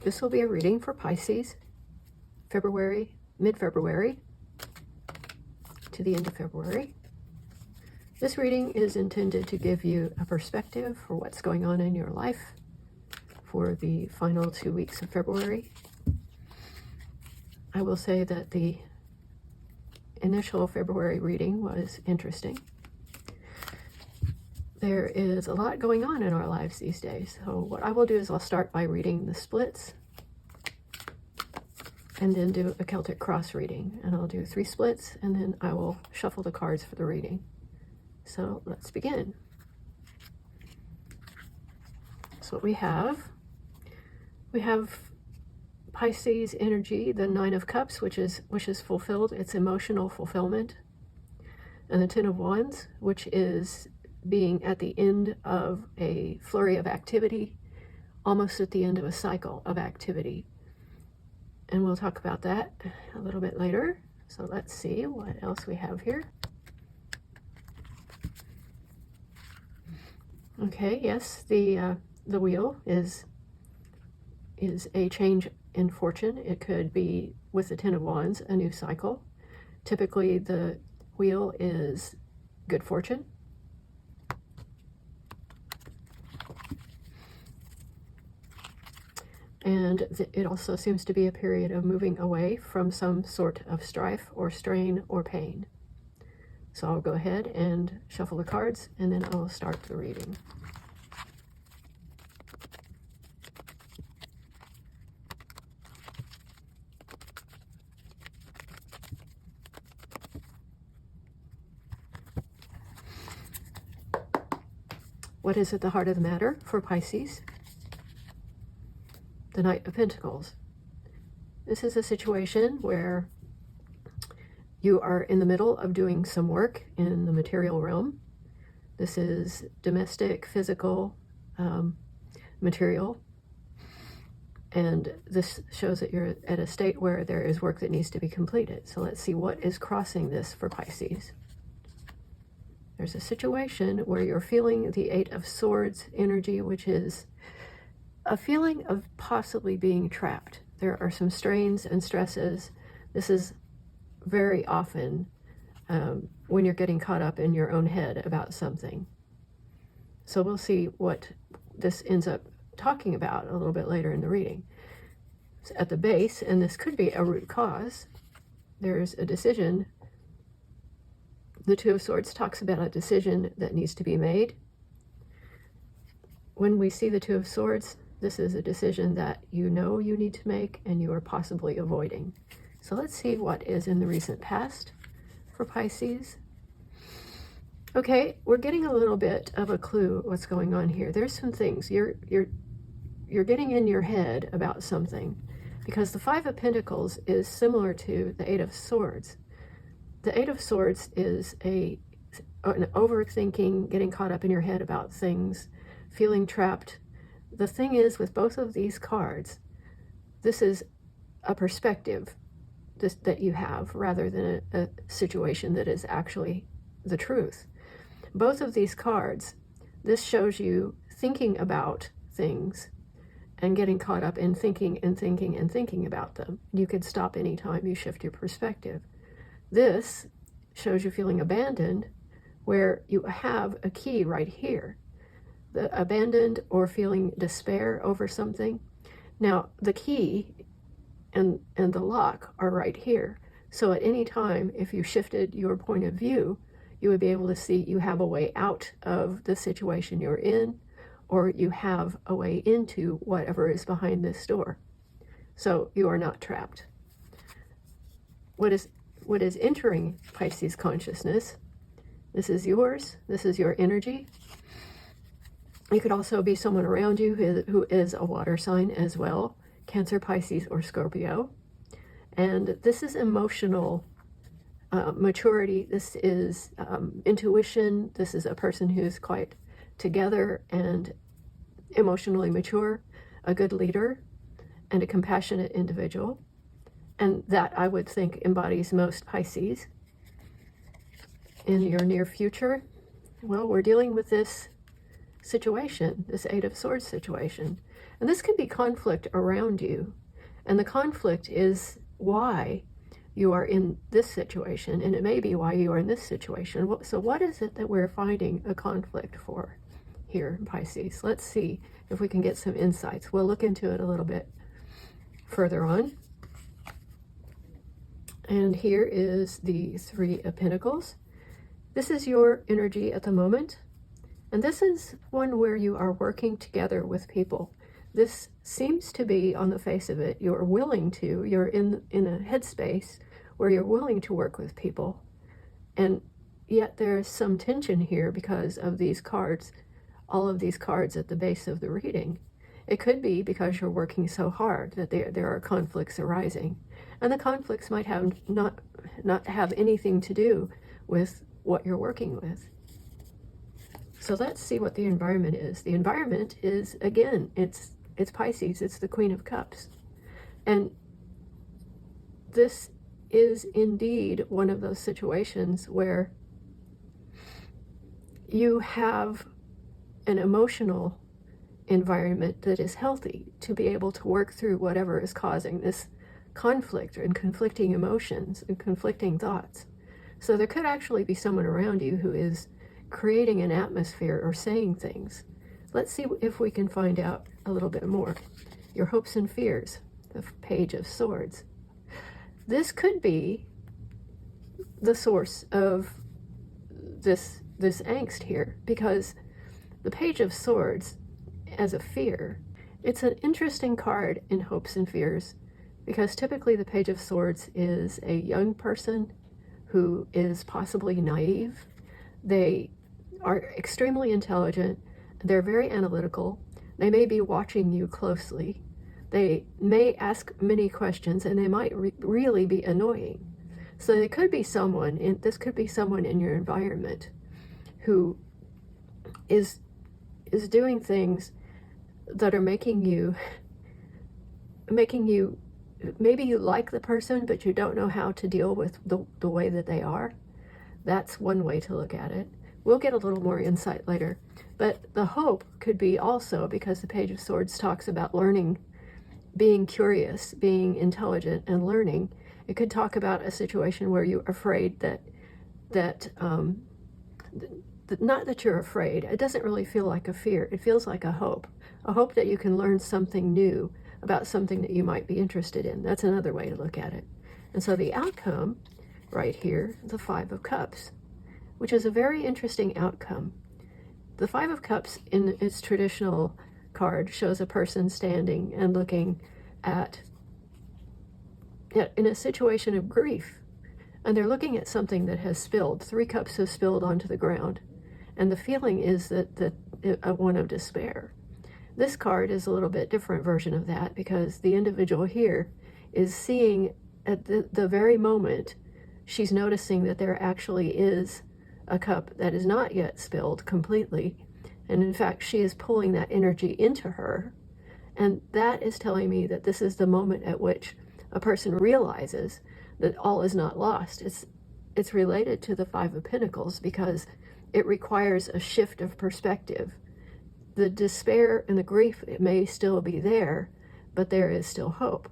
This will be a reading for Pisces, February, mid-February to the end of February. This reading is intended to give you a perspective for what's going on in your life for the final 2 weeks of February. I will say that the initial February reading was interesting. There is a lot going on in our lives these days. So what I will do is I'll start by reading the splits and then do a Celtic Cross reading. And I'll do 3 splits and then I will shuffle the cards for the reading. So let's begin. So what we have Pisces energy, the 9 of Cups, which is wishes fulfilled, it's emotional fulfillment. And the 10 of Wands, which is being at the end of a flurry of activity, almost at the end of a cycle of activity. And we'll talk about that a little bit later. So let's see what else we have here. Okay, yes, the wheel is a change in fortune. It could be, with the 10 of Wands, a new cycle. Typically the wheel is good fortune. And it also seems to be a period of moving away from some sort of strife or strain or pain. So I'll go ahead and shuffle the cards and then I'll start the reading. What is at the heart of the matter for Pisces? The Knight of Pentacles. This is a situation where you are in the middle of doing some work in the material realm. This is domestic, physical, material. And this shows that you're at a state where there is work that needs to be completed. So let's see what is crossing this for Pisces. There's a situation where you're feeling the 8 of Swords energy, which is a feeling of possibly being trapped. There are some strains and stresses. This is very often when you're getting caught up in your own head about something. So we'll see what this ends up talking about a little bit later in the reading. So at the base, and this could be a root cause, there's a decision. The 2 of Swords talks about a decision that needs to be made. When we see the 2 of Swords, this is a decision that you know you need to make and you are possibly avoiding. So let's see what is in the recent past for Pisces. Okay, we're getting a little bit of a clue what's going on here. There's some things you're getting in your head about something, because the 5 of Pentacles is similar to the 8 of Swords. The 8 of Swords is an overthinking, getting caught up in your head about things, feeling trapped. The thing is, with both of these cards, this is a perspective that you have rather than a situation that is actually the truth. Both of these cards, this shows you thinking about things and getting caught up in thinking and thinking and thinking about them. You could stop anytime you shift your perspective. This shows you feeling abandoned, where you have a key right here. The abandoned or feeling despair over something. Now, the key and the lock are right here. So at any time, if you shifted your point of view, you would be able to see you have a way out of the situation you're in, or you have a way into whatever is behind this door. So you are not trapped. What is entering Pisces consciousness, this is yours, this is your energy. It could also be someone around you who is a water sign as well, Cancer, Pisces, or Scorpio. And this is emotional maturity. This is intuition. This is a person who's quite together and emotionally mature, a good leader, and a compassionate individual. And that, I would think, embodies most Pisces. In your near future, well, we're dealing with this situation, this Eight of Swords situation. And this can be conflict around you. And the conflict is why you are in this situation, and it may be why you are in this situation. So what is it that we're finding a conflict for here in Pisces? Let's see if we can get some insights. We'll look into it a little bit further on. And here is the Three of Pentacles. This is your energy at the moment. And this is one where you are working together with people. This seems to be, on the face of it, you're willing to, you're in a headspace where you're willing to work with people. And yet there's some tension here because of these cards, all of these cards at the base of the reading. It could be because you're working so hard that there are conflicts arising. And the conflicts might have not have anything to do with what you're working with. So let's see what the environment is. The environment is, again, it's Pisces, it's the Queen of Cups. And this is indeed one of those situations where you have an emotional environment that is healthy to be able to work through whatever is causing this conflict and conflicting emotions and conflicting thoughts. So there could actually be someone around you who is creating an atmosphere or saying things. Let's see if we can find out a little bit more. Your hopes and fears, the Page of Swords. This could be the source of this angst here, because the Page of Swords as a fear, it's an interesting card in hopes and fears, because typically the Page of Swords is a young person who is possibly naive. They are extremely intelligent. They're very analytical. They may be watching you closely. They may ask many questions, and they might really be annoying. So there could be someone, this could be someone in your environment who is doing things that are making you, maybe you like the person, but you don't know how to deal with the way that they are. That's one way to look at it. We'll get a little more insight later. But the hope could be also, because the Page of Swords talks about learning, being curious, being intelligent, and learning. It could talk about a situation where you're afraid not that you're afraid. It doesn't really feel like a fear. It feels like a hope that you can learn something new about something that you might be interested in. That's another way to look at it. And so the outcome right here, the Five of Cups, which is a very interesting outcome. The Five of Cups in its traditional card shows a person standing and looking in a situation of grief. And they're looking at something that has spilled. 3 cups have spilled onto the ground. And the feeling is that one of despair. This card is a little bit different version of that, because the individual here is seeing at the very moment she's noticing that there actually is a cup that is not yet spilled completely. And in fact, she is pulling that energy into her. And that is telling me that this is the moment at which a person realizes that all is not lost. It's related to the Five of Pentacles, because it requires a shift of perspective. The despair and the grief, it may still be there, but there is still hope.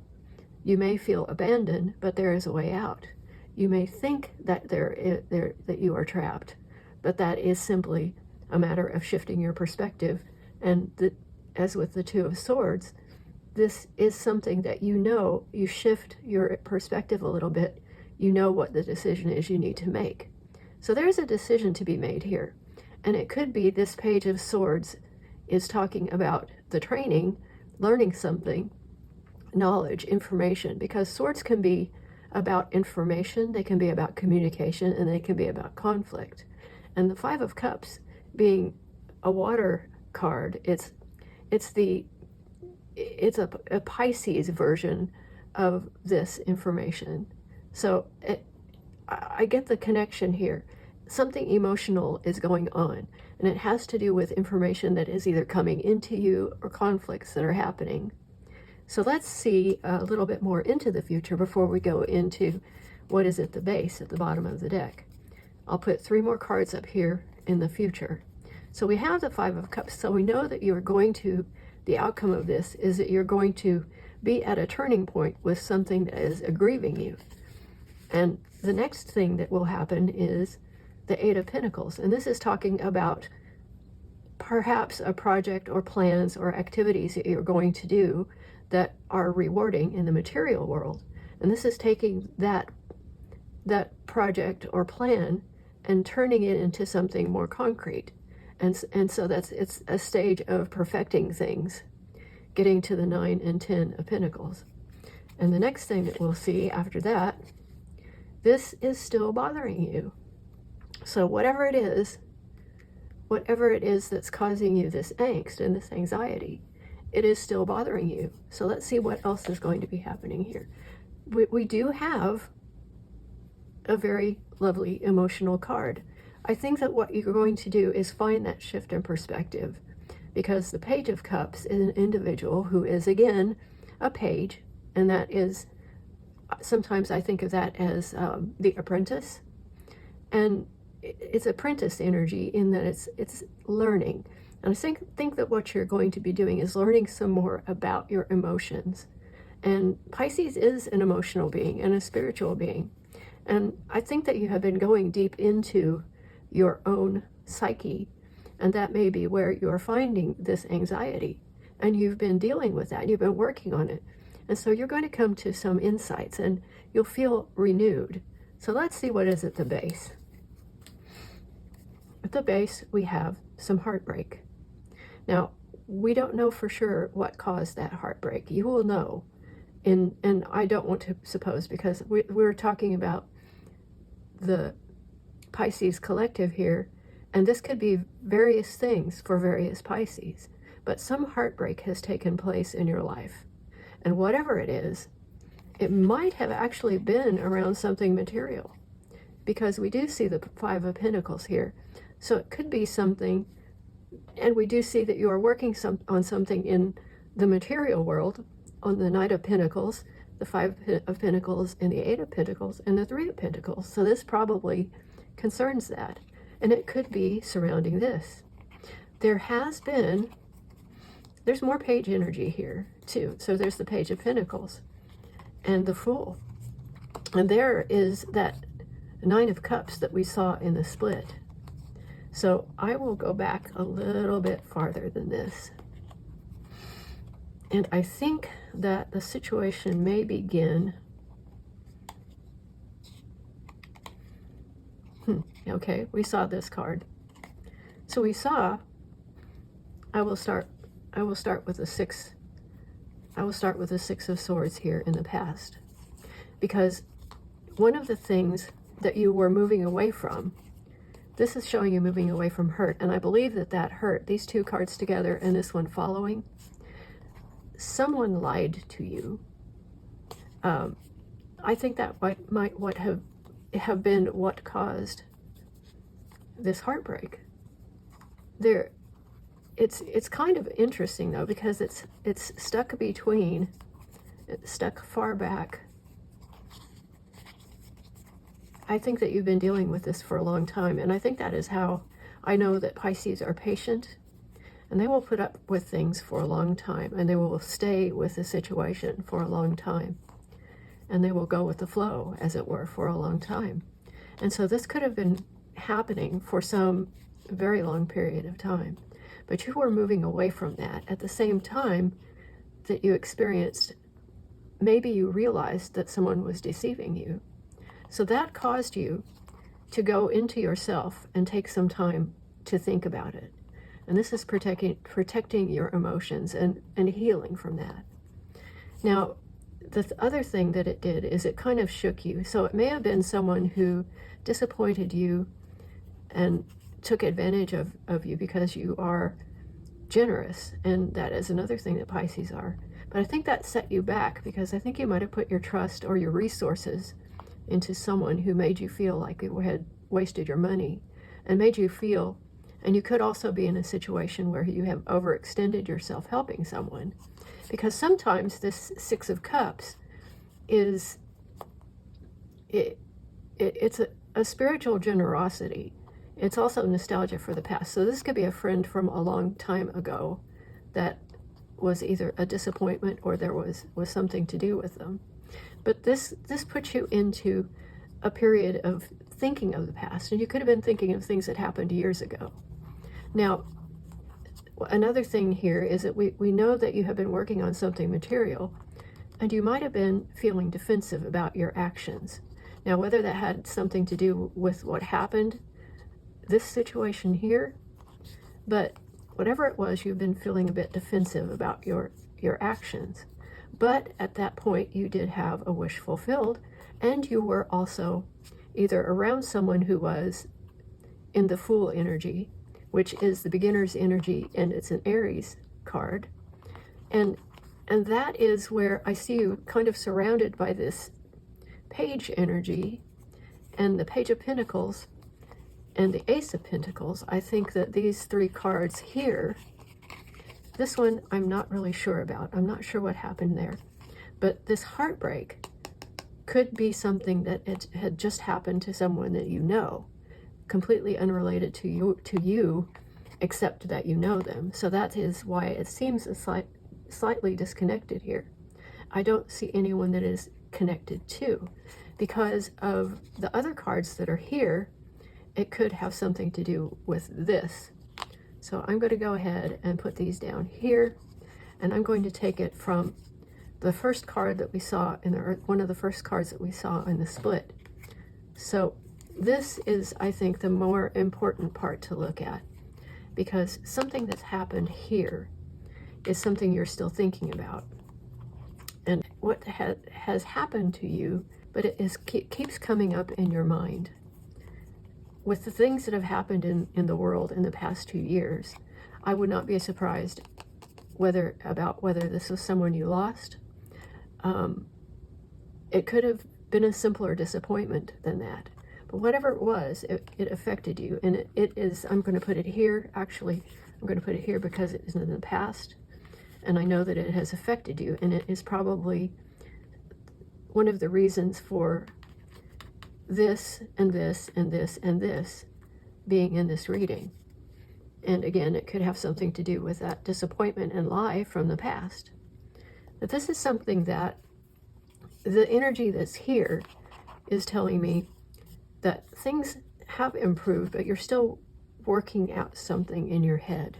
You may feel abandoned, but there is a way out. You may think that that you are trapped, but that is simply a matter of shifting your perspective. And as with the Two of Swords, this is something that you shift your perspective a little bit. You know what the decision is you need to make. So there's a decision to be made here. And it could be this Page of Swords is talking about the training, learning something, knowledge, information, because swords can be about information, they can be about communication, and they can be about conflict. And the Five of Cups being a water card, it's a Pisces version of this information. So I get the connection here. Something emotional is going on, and it has to do with information that is either coming into you or conflicts that are happening. So let's see a little bit more into the future before we go into what is at the base, at the bottom of the deck. I'll put 3 more cards up here in the future. So we have the Five of Cups. So we know that you're going to, the outcome of this is that you're going to be at a turning point with something that is aggrieving you. And the next thing that will happen is the Eight of Pentacles. And this is talking about perhaps a project or plans or activities that you're going to do that are rewarding in the material world. And this is taking that project or plan and turning it into something more concrete. And so it's a stage of perfecting things, getting to the 9 and 10 of Pentacles. And the next thing that we'll see after that, this is still bothering you. So whatever it is that's causing you this angst and this anxiety, it is still bothering you. So let's see what else is going to be happening here. We do have a very lovely emotional card. I think that what you're going to do is find that shift in perspective, because the Page of Cups is an individual who is, again, a page, and that is, sometimes I think of that as the apprentice. And it's apprentice energy in that it's learning. And I think that what you're going to be doing is learning some more about your emotions. And Pisces is an emotional being and a spiritual being. And I think that you have been going deep into your own psyche, and that may be where you're finding this anxiety. And you've been dealing with that. You've been working on it. And so you're going to come to some insights and you'll feel renewed. So let's see what is at the base. At the base, we have some heartbreak. Now, we don't know for sure what caused that heartbreak. You will know. And I don't want to suppose, because we're talking about the Pisces collective here, and this could be various things for various Pisces. But some heartbreak has taken place in your life. And whatever it is, it might have actually been around something material, because we do see the Five of Pentacles here. So it could be something, and we do see that you are working on something in the material world, on the Knight of Pentacles, the Five of Pentacles, and the Eight of Pentacles, and the Three of Pentacles. So this probably concerns that. And it could be surrounding this. There's more page energy here, too. So there's the Page of Pentacles and the Fool. And there is that Nine of Cups that we saw in the split. So I will go back a little bit farther than this. And I think that the situation may begin. Okay, we saw this card. So we saw, I will start with the Six. I will start with the Six of Swords here in the past. Because one of the things that you were moving away from, this is showing you moving away from hurt. And I believe that hurt, these two cards together and this one following, someone lied to you. I think that might have been what caused this heartbreak. It's kind of interesting though, because it's stuck far back. I think that you've been dealing with this for a long time, and I think that is how I know that Pisces are patient. And they will put up with things for a long time, and they will stay with the situation for a long time. And they will go with the flow, as it were, for a long time. And so this could have been happening for some very long period of time. But you were moving away from that at the same time that you experienced, maybe you realized that someone was deceiving you. So that caused you to go into yourself and take some time to think about it. And this is protecting your emotions and healing from that. Now, the other thing that it did is it kind of shook you. So it may have been someone who disappointed you and took advantage of you because you are generous. And that is another thing that Pisces are. But I think that set you back, because I think you might have put your trust or your resources into someone who made you feel like you had wasted your money and made you feel. And you could also be in a situation where you have overextended yourself helping someone. Because sometimes this Six of Cups it's a spiritual generosity. It's also nostalgia for the past. So this could be a friend from a long time ago that was either a disappointment or there was something to do with them. But this puts you into a period of thinking of the past, and you could have been thinking of things that happened years ago. Now, another thing here is that we know that you have been working on something material, and you might have been feeling defensive about your actions. Now, whether that had something to do with what happened, this situation here, but whatever it was, you've been feeling a bit defensive about your actions. But at that point, you did have a wish fulfilled, and you were also either around someone who was in the Fool energy, which is the beginner's energy, and it's an Aries card. And that is where I see you kind of surrounded by this Page energy and the Page of Pentacles and the Ace of Pentacles. I think that these three cards here, this one I'm not really sure about. I'm not sure what happened there. But this heartbreak could be something that it had just happened to someone that you know, completely unrelated to you, except that you know them. So that is why it seems slightly disconnected here. I don't see anyone that is connected to, because of the other cards that are here. It could have something to do with this. So I'm going to go ahead and put these down here, and I'm going to take it from the first card that we saw in one of the first cards that we saw in the split. So this is, I think, the more important part to look at, because something that's happened here is something you're still thinking about. And what has happened to you, but it keeps coming up in your mind. With the things that have happened in the world in the past 2 years, I would not be surprised whether this was someone you lost. It could have been a simpler disappointment than that. But whatever it was, it affected you. And it is, I'm going to put it here. Actually, I'm going to put it here because it is in the past. And I know that it has affected you. And it is probably one of the reasons for this and this and this and this being in this reading. And again, it could have something to do with that disappointment and lie from the past. But this is something that the energy that's here is telling me that things have improved, but you're still working out something in your head.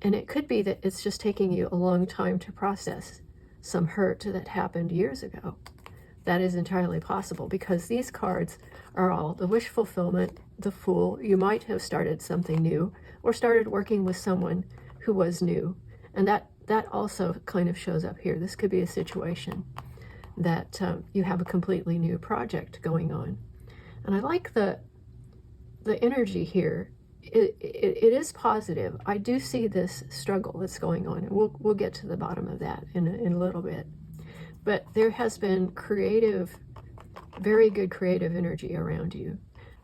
And it could be that it's just taking you a long time to process some hurt that happened years ago. That is entirely possible, because these cards are all the wish fulfillment, the Fool. You might have started something new or started working with someone who was new. And that also kind of shows up here. This could be a situation that you have a completely new project going on. And I like the energy here. It is positive. I do see this struggle that's going on, and we'll get to the bottom of that in a little bit. But there has been very good creative energy around you.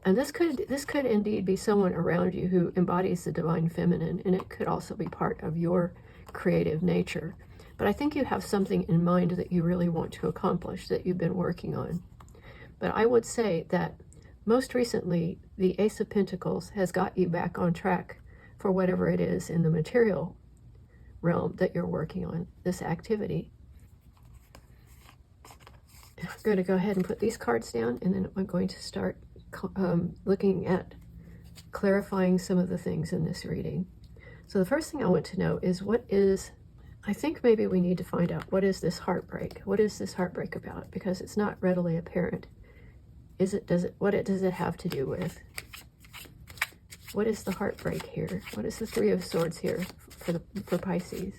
And this could indeed be someone around you who embodies the divine feminine, and it could also be part of your creative nature. But I think you have something in mind that you really want to accomplish, that you've been working on. But I would say that most recently, the Ace of Pentacles has got you back on track for whatever it is in the material realm that you're working on, this activity. I'm going to go ahead and put these cards down, and then I'm going to start looking at clarifying some of the things in this reading. So the first thing I want to know is I think maybe we need to find out, what is this heartbreak? What is this heartbreak about? Because it's not readily apparent. What does it have to do with? What is the heartbreak here? What is the Three of Swords here for Pisces?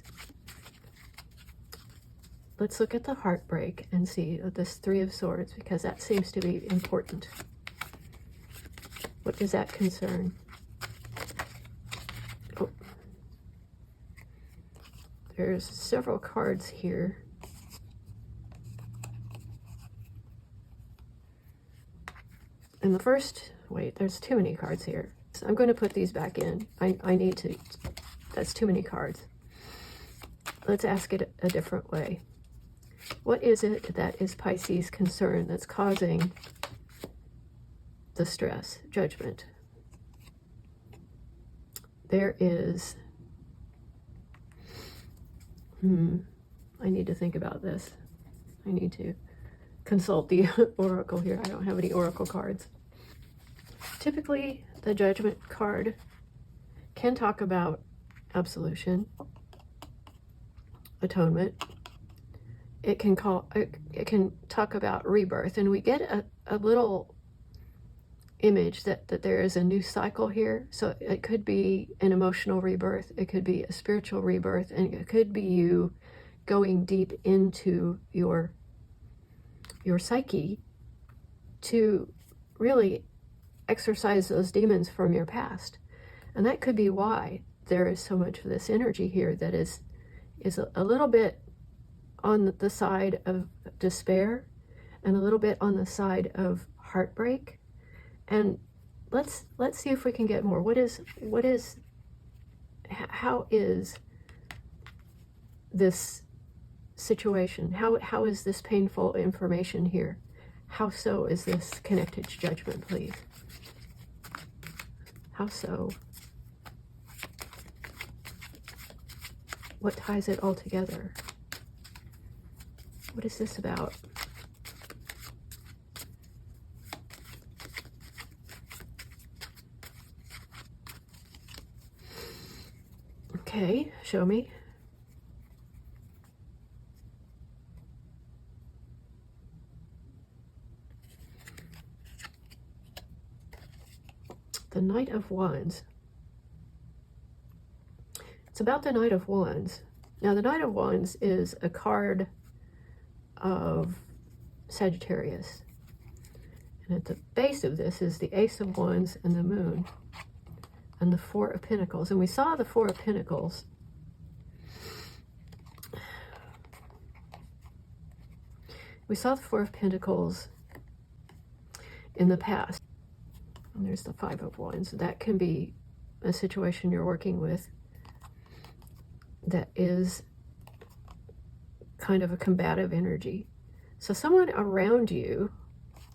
Let's look at the heartbreak and see this Three of Swords, because that seems to be important. What does that concern? Oh. There's several cards here. And the first, wait, there's too many cards here. So I'm going to put these back in. I need to, that's too many cards. Let's ask it a different way. What is it that is Pisces' concern that's causing the stress? Judgment. there is, I need to think about this. I need to consult the oracle here. I don't have any oracle cards. Typically, the Judgment card can talk about absolution, atonement. It can talk about rebirth, and we get a little image that there is a new cycle here. So it could be an emotional rebirth, it could be a spiritual rebirth, and it could be you going deep into your psyche to really exorcise those demons from your past. And that could be why there is so much of this energy here that is a little bit on the side of despair and a little bit on the side of heartbreak. And let's see if we can get more. How is this situation? How is this painful information here? How so is this connected to judgment, please? How so? What ties it all together? What is this about? Okay, show me. The Knight of Wands. It's about the Knight of Wands. Now, the Knight of Wands is a card of Sagittarius. And at the base of this is the Ace of Wands and the Moon and the Four of Pentacles. And we saw the Four of Pentacles. We saw the Four of Pentacles in the past. And there's the Five of Wands. That can be a situation you're working with that is kind of a combative energy. So someone around you,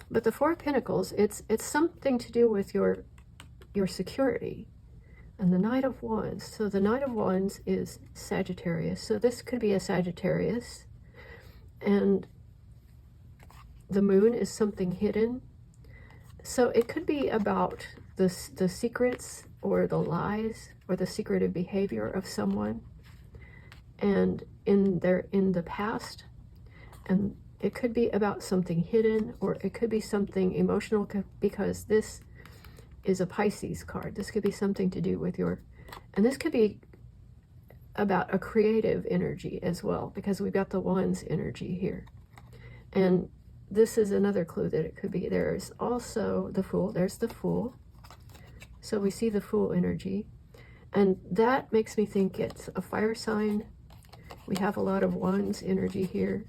but the Four of Pentacles, it's something to do with your security. And the Knight of Wands. So the Knight of Wands is Sagittarius. So this could be a Sagittarius. And the Moon is something hidden. So it could be about the secrets or the lies or the secretive behavior of someone and in the past. And it could be about something hidden, or it could be something emotional, because this is a Pisces card. This could be something to do with and this could be about a creative energy as well, because we've got the Wands energy here. And this is another clue that it could be. There's also the Fool. There's the Fool. So we see the Fool energy. And that makes me think it's a fire sign. We have a lot of Wands energy here.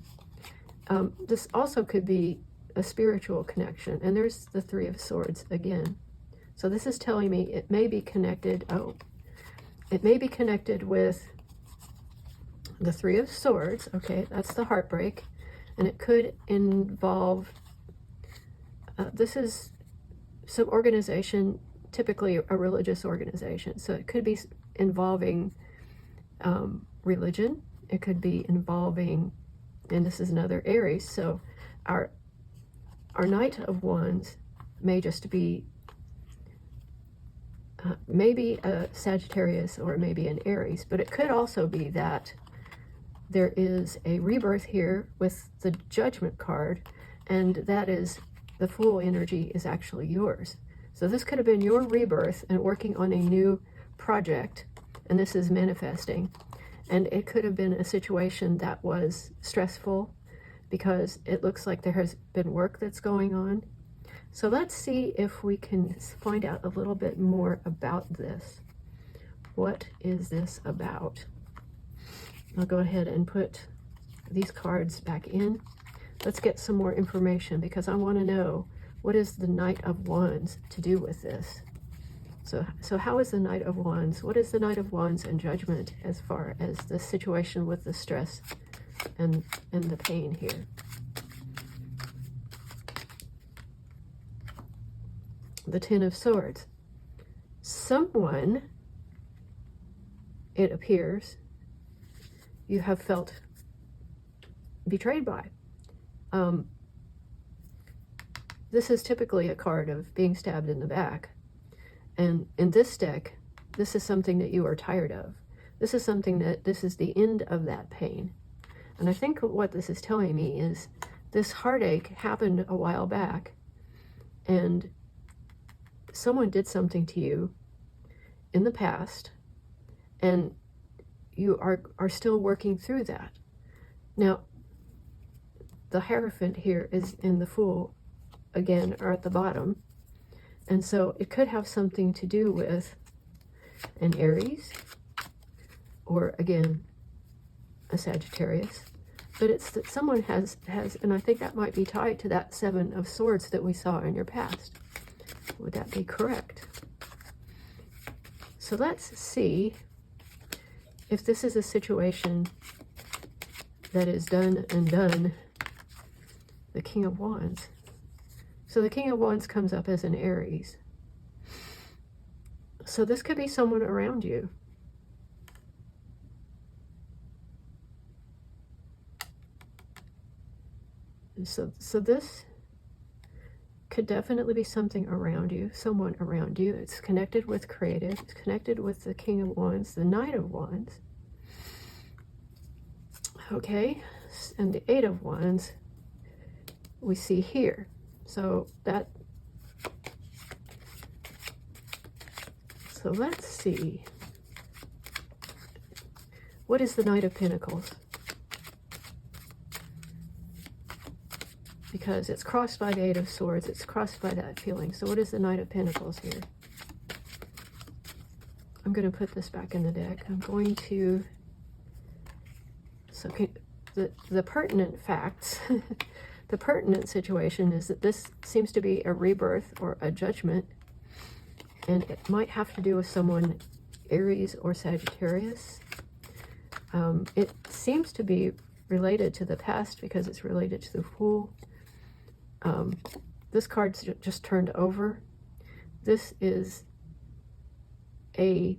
This also could be a spiritual connection. And there's the Three of Swords again. So this is telling me it may be connected. It may be connected with the Three of Swords. Okay, that's the heartbreak. And it could involve, this is some organization, typically a religious organization. So it could be involving religion. It could be involving, and this is another Aries. So our Knight of Wands may just be maybe a Sagittarius, or maybe an Aries. But it could also be that there is a rebirth here with the Judgment card, and that is the Fool energy is actually yours. So this could have been your rebirth and working on a new project, and this is manifesting. And it could have been a situation that was stressful, because it looks like there has been work that's going on. So let's see if we can find out a little bit more about this. What is this about? I'll go ahead and put these cards back in. Let's get some more information, because I want to know, what is the Knight of Wands to do with this? So how is the Knight of Wands? What is the Knight of Wands and Judgment as far as the situation with the stress and the pain here? The Ten of Swords. Someone it appears, you have felt betrayed by. This is typically a card of being stabbed in the back. And in this deck, this is something that you are tired of. This is something that, this is the end of that pain. And I think what this is telling me is this heartache happened a while back, and someone did something to you in the past, and you are still working through that. Now, the Hierophant here is in the Fool, again, or at the bottom. And so it could have something to do with an Aries, or again, a Sagittarius. But it's that someone has, and I think that might be tied to that Seven of Swords that we saw in your past. Would that be correct? So let's see if this is a situation that is done and done. The King of Wands. So the King of Wands comes up as an Aries. So this could be someone around you. So this could definitely be something around you, someone around you. It's connected with creative. It's connected with the King of Wands, the Knight of Wands. Okay, and the Eight of Wands we see here. So let's see. What is the Knight of Pentacles? Because it's crossed by the Eight of Swords, it's crossed by that feeling. So what is the Knight of Pentacles here? I'm going to put this back in the deck. I'm going to, so the pertinent facts, the pertinent situation is that this seems to be a rebirth or a judgment, and it might have to do with someone Aries or Sagittarius. It seems to be related to the past because it's related to the Fool. This card's just turned over. This is a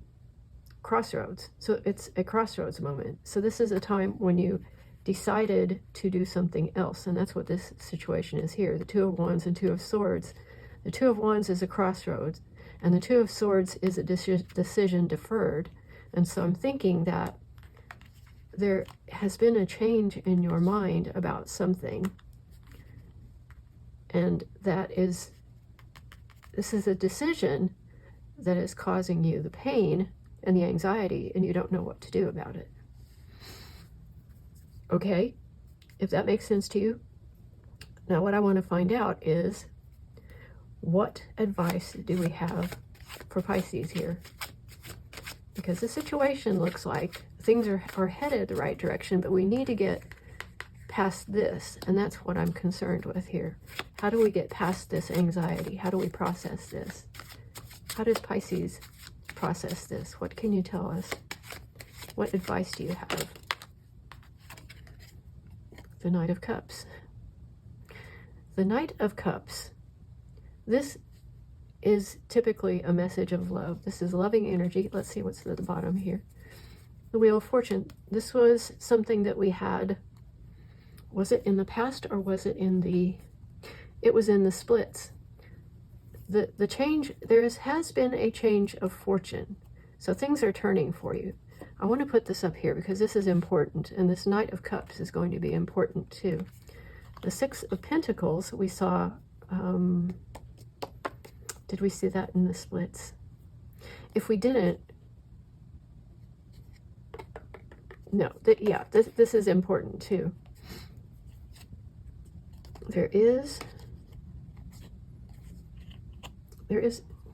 crossroads. So it's a crossroads moment. So this is a time when you decided to do something else. And that's what this situation is here. The Two of Wands and Two of Swords. The Two of Wands is a crossroads. And the Two of Swords is a decision deferred. And so I'm thinking that there has been a change in your mind about something. And this is a decision that is causing you the pain and the anxiety, and you don't know what to do about it. Okay, if that makes sense to you. Now what I want to find out is, what advice do we have for Pisces here? Because the situation looks like things are headed the right direction, but we need to get past this, and that's what I'm concerned with here. How do we get past this anxiety? How do we process this? How does Pisces process this? What can you tell us? What advice do you have? The Knight of Cups. The Knight of Cups. This is typically a message of love. This is loving energy. Let's see what's at the bottom here. The Wheel of Fortune. This was something that we had. Was it in the past, or was it in the... It was in the splits. The change, has been a change of fortune. So things are turning for you. I want to put this up here because this is important, and this Knight of Cups is going to be important too. The Six of Pentacles, we saw, did we see that in the splits? If we didn't, no, yeah, this is important too. There is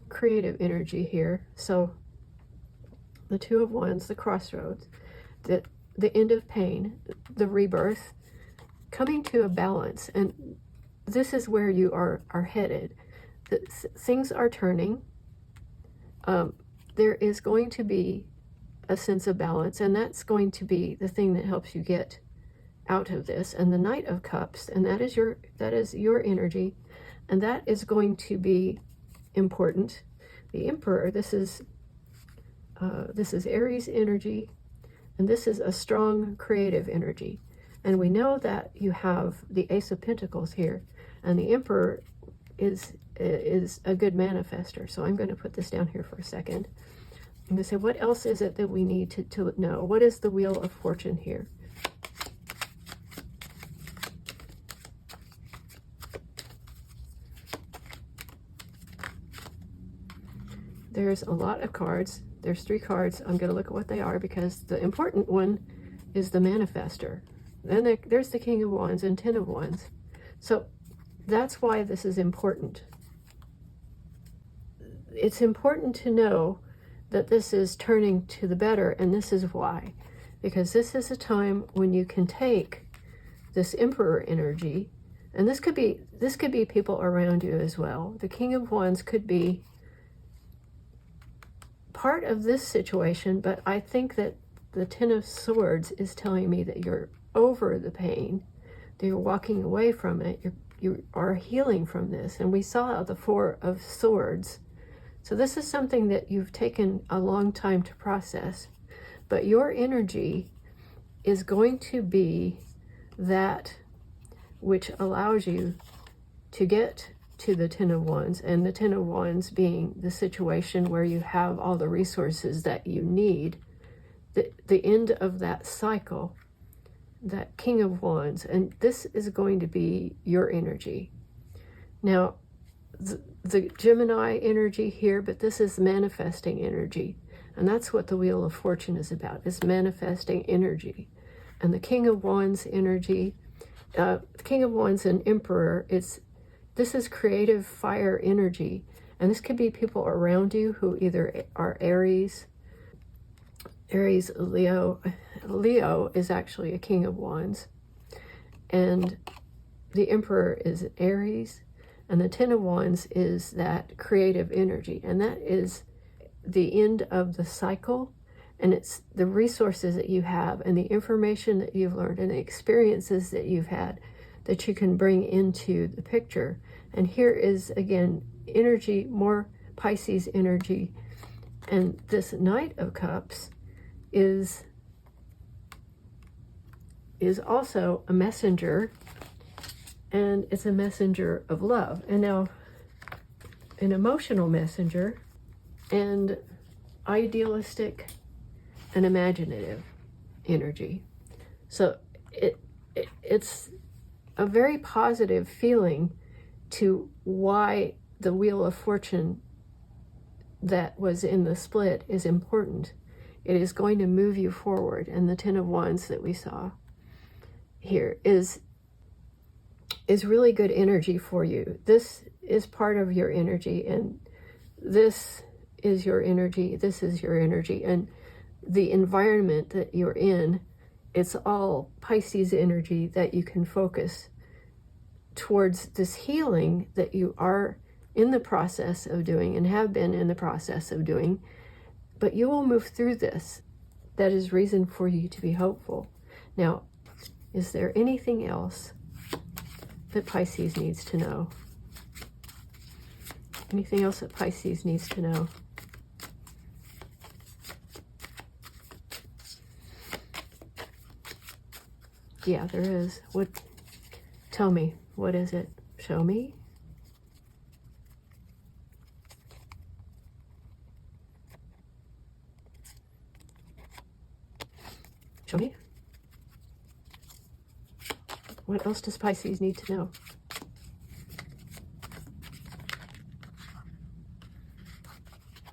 creative energy here. So the Two of Wands, the crossroads, the end of pain, the rebirth, coming to a balance. And this is where you are headed. Things are turning. There is going to be a sense of balance, and that's going to be the thing that helps you get out of this. And the Knight of Cups, and that is your energy, and that is going to be important. The Emperor, this is This is Aries energy, and this is a strong creative energy. And we know that you have the Ace of Pentacles here, and the Emperor is a good manifester. So I'm going to put this down here for a second. I'm going to say, what else is it that we need to know? What is the Wheel of Fortune here? There's a lot of cards. There's 3 cards. I'm going to look at what they are, because the important one is the manifester. Then there's the King of Wands and 10 of Wands. So that's why this is important. It's important to know that this is turning to the better, and this is why. Because this is a time when you can take this Emperor energy, and this could be people around you as well. The King of Wands could be part of this situation, but I think that the 10 of Swords is telling me that you're over the pain, that you're walking away from it, you are healing from this. And we saw the 4 of Swords. So this is something that you've taken a long time to process, but your energy is going to be that which allows you to get to the 10 of Wands, and the 10 of Wands being the situation where you have all the resources that you need, the end of that cycle, that King of Wands, and this is going to be your energy. Now, the Gemini energy here, but this is manifesting energy, and that's what the Wheel of Fortune is about, is manifesting energy. And the King of Wands energy, the King of Wands and Emperor, this is creative fire energy, and this could be people around you who either are Aries, Leo. Leo is actually a King of Wands, and the Emperor is Aries, and the 10 of Wands is that creative energy, and that is the end of the cycle, and it's the resources that you have and the information that you've learned and the experiences that you've had that you can bring into the picture. And here is, again, energy, more Pisces energy. And this Knight of Cups is also a messenger, and it's a messenger of love. And now, an emotional messenger, and idealistic and imaginative energy. So it's a very positive feeling to why the Wheel of Fortune that was in the split is important. It is going to move you forward, and the 10 of Wands that we saw here is really good energy for you. This is part of your energy, and this is your energy, this is your energy, and the environment that you're in, it's all Pisces energy that you can focus towards this healing that you are in the process of doing and have been in the process of doing. But you will move through this. That is reason for you to be hopeful. Now, is there anything else that Pisces needs to know? Anything else that Pisces needs to know? Yeah, there is. What? Tell me. What is it? Show me. Show me. What else does Pisces need to know?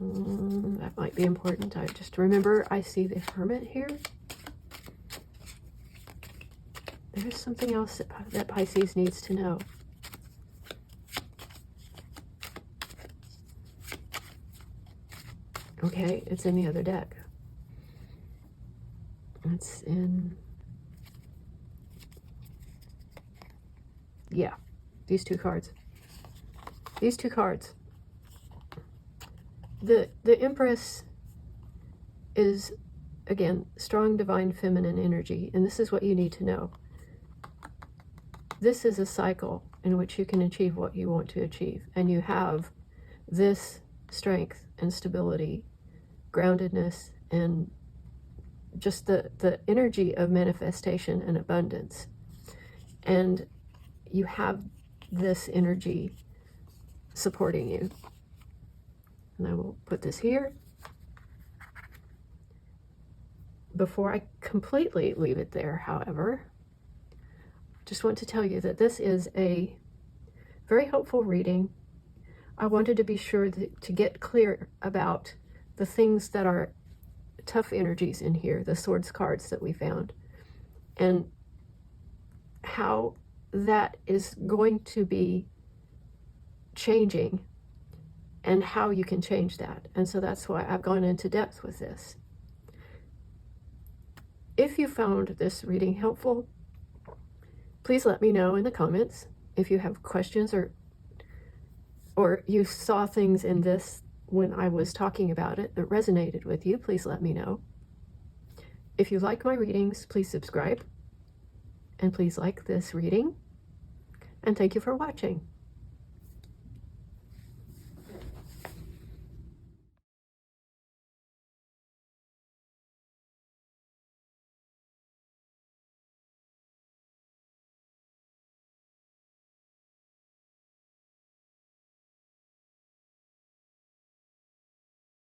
That might be important. I just remember I see the Hermit here. There's something else that Pisces needs to know. Okay, it's in the other deck. It's in... Yeah, these 2 cards. These 2 cards. The Empress is, again, strong divine feminine energy, and this is what you need to know. This is a cycle in which you can achieve what you want to achieve, and you have this strength and stability groundedness, and just the energy of manifestation and abundance. And you have this energy supporting you. And I will put this here. Before I completely leave it there, however, just want to tell you that this is a very hopeful reading. I wanted to be sure to get clear about the things that are tough energies in here, the swords cards that we found, and how that is going to be changing and how you can change that. And so that's why I've gone into depth with this. If you found this reading helpful, please let me know in the comments. If you have questions or you saw things in this when I was talking about it that resonated with you, please let me know. If you like my readings, please subscribe, and please like this reading, and thank you for watching.